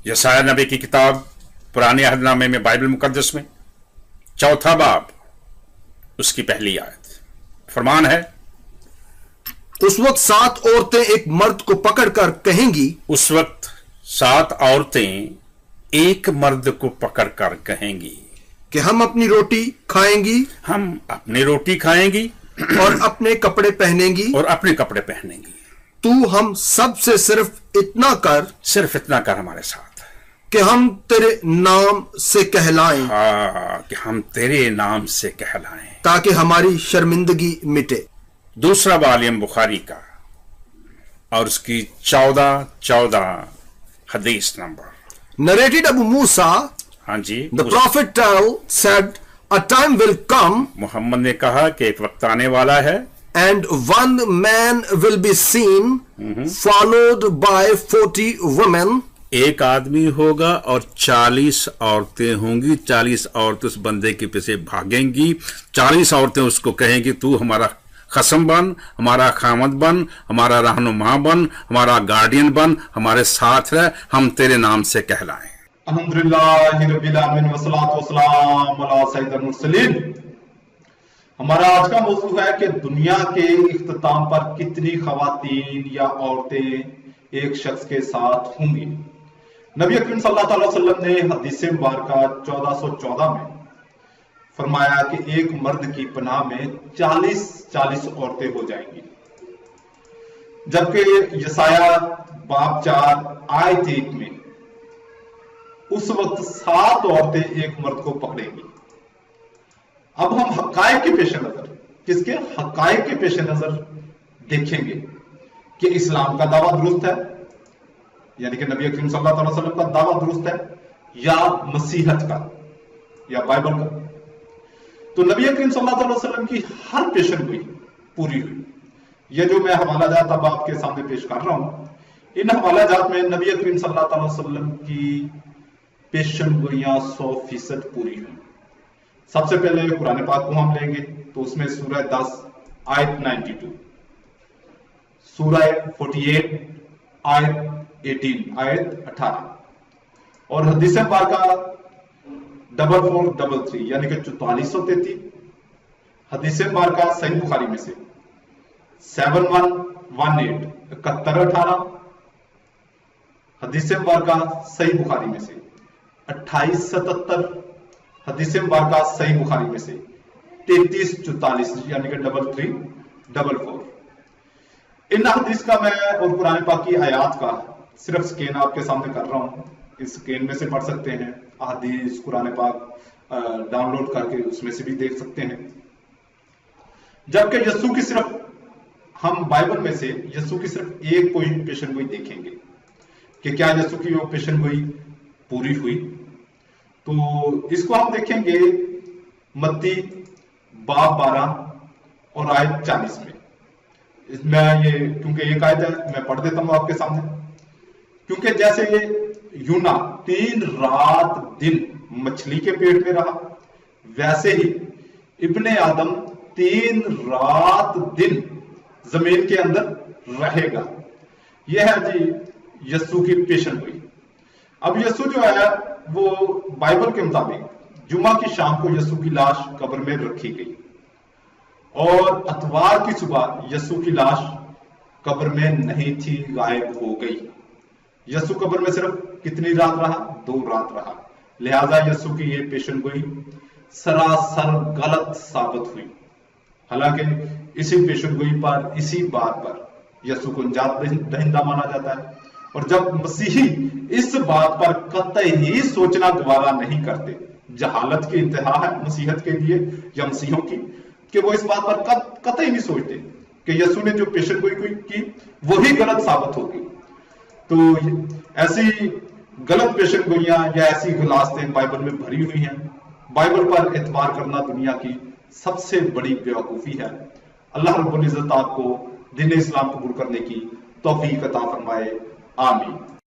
यशायाह नबी की किताब पुराने अहदनामे में बाइबल मुकद्दस में 4 बाब उसकी पहली आयत फरमान है, उस वक्त 7 औरतें एक मर्द को पकड़कर कहेंगी, उस वक्त 7 औरतें एक मर्द को पकड़कर कहेंगी कि हम अपनी रोटी खाएंगी हम अपनी रोटी खाएंगी और अपने कपड़े पहनेंगी, और अपने कपड़े पहनेंगी। तू हम सब से सिर्फ इतना कर हमारे साथ कि हम तेरे नाम से कहलाएं, कि हम तेरे नाम से कहलाएं, ताकि हमारी शर्मिंदगी मिटे। दूसरा वालियम बुखारी का और उसकी 14 हदीस नंबर। Narrated Abu Musa, हाँ जी, the prophet said, a time will come Mohammad ने कहा कि एक वक्त आने वाला है, and one man will be seen followed by 40 women. एक आदमी होगा और 40 औरतें होंगी। 40 औरतें उस बंदे के पीछे भागेंगी। 40 औरतें उसको कहेंगी, तू हमारा खसम बन, हमारा खामद बन, हमारा रहनुमा बन, हमारा गार्डियन बन, हमारे साथ रह, हम तेरे नाम से कहलाएं। अल्हम्दुलिल्लाहि रब्बिल आलमीन वस्सलातु वस्सलाम अला सय्यिदिल मुरसलीन। हमारा आज का मौजू है कि दुनिया के इख्तिताम पर कितनी खवातीन या औरतें एक शख्स के साथ होंगी। नबी अकरम सल्लल्लाहु अलैहि वसल्लम ने हदीस मुबारका 1414 में फरमाया कि एक मर्द की पनाह में 40 औरतें हो जाएंगी, जबकि यशायाह बाब 4 आयत 1 में उस वक्त 7 औरतें एक मर्द को पकड़ेंगी। अब हम हकायक के पेश नजर, किसके हकायक के पेश नजर देखेंगे कि इस्लाम का दावा दुरुस्त है, यानी कि नबी अकरम सल्लल्लाहु अलैहि वसल्लम का दावा दुरुस्त है, या मसीहत का या बाइबल का। तो नबी अकरम सल्लल्लाहु अलैहि वसल्लम की हर पेशन गोई पूरी हुई। ये जो मैं हवाला जात अब आपके सामने पेश कर रहा हूं, इन हवाला जात में नबी अकरम सल्लल्लाहु अलैहि वसल्लम की पेशन गोइयां 100% पूरी हुई। सबसे पहले कुरान पाक को हम लेंगे तो उसमें सूरह 10 आयत 92, सूरह 48 आयत 18 और हदीस मुबारका 4433 यानी कि 4433, हदीस मुबारका सही बुखारी में से 7118 7118, हदीस मुबारका सही बुखारी में से 2877, हदीस मुबारका सही बुखारी में से 3344 यानी कि 3344। इन हदीस का मैं और कुरान पाक की आयात का सिर्फ स्कैन आपके सामने कर रहा हूं। इस स्कैन में से पढ़ सकते हैं, हदीस कुरान पाक डाउनलोड करके उसमें से भी देख सकते हैं। जबकि यस्सु की सिर्फ हम बाइबल में से यस्सु की सिर्फ एक कोई पेशन गोई देखेंगे कि क्या यस्सु की वो पेशन गोई पूरी हुई। तो इसको हम देखेंगे मत्ती बाब 12 और आयत 40 में। इसमें ये क्योंकि एक आयत है मैं पढ़ देता हूं आपके सामने। क्योंकि जैसे ये यूना 3 रात दिन मछली के पेट में रहा, वैसे ही इब्ने आदम 3 रात दिन जमीन के अंदर रहेगा। यह है जी यस्सु की पेशन गोई। अब यस्सु जो है वो बाइबल के मुताबिक जुमा की शाम को यस्सु की लाश कब्र में रखी गई और अतवार की सुबह यस्सु की लाश कब्र में नहीं थी, गायब हो गई। यस्सु कब्र में सिर्फ कितनी रात रहा? 2 रात रहा। लिहाजा यस्सु की ये पेशन गोई सरासर गलत साबित हुई। हालांकि इसी पेशन गोई पर, इसी बात पर यस्सु को निजात दहिंदा माना जाता है। और जब मसीही इस बात पर कतई सोचना गवारा नहीं करते, जहालत की इंतहा है मसीहत के लिए या मसीहों की, कि वो इस बात पर कतई नहीं सोचते कि यस्सु ने जो पेशन गोई की वही गलत साबित होगी। तो ऐसी गलत पेशन गोइयां या ऐसी गुलास्तें बाइबल में भरी हुई हैं। बाइबल पर एतबार करना दुनिया की सबसे बड़ी बेवकूफी है। अल्लाह रब्बुल इज्जत आपको दीन इस्लाम कबूल करने की तौफीक अता फरमाए। आमीन।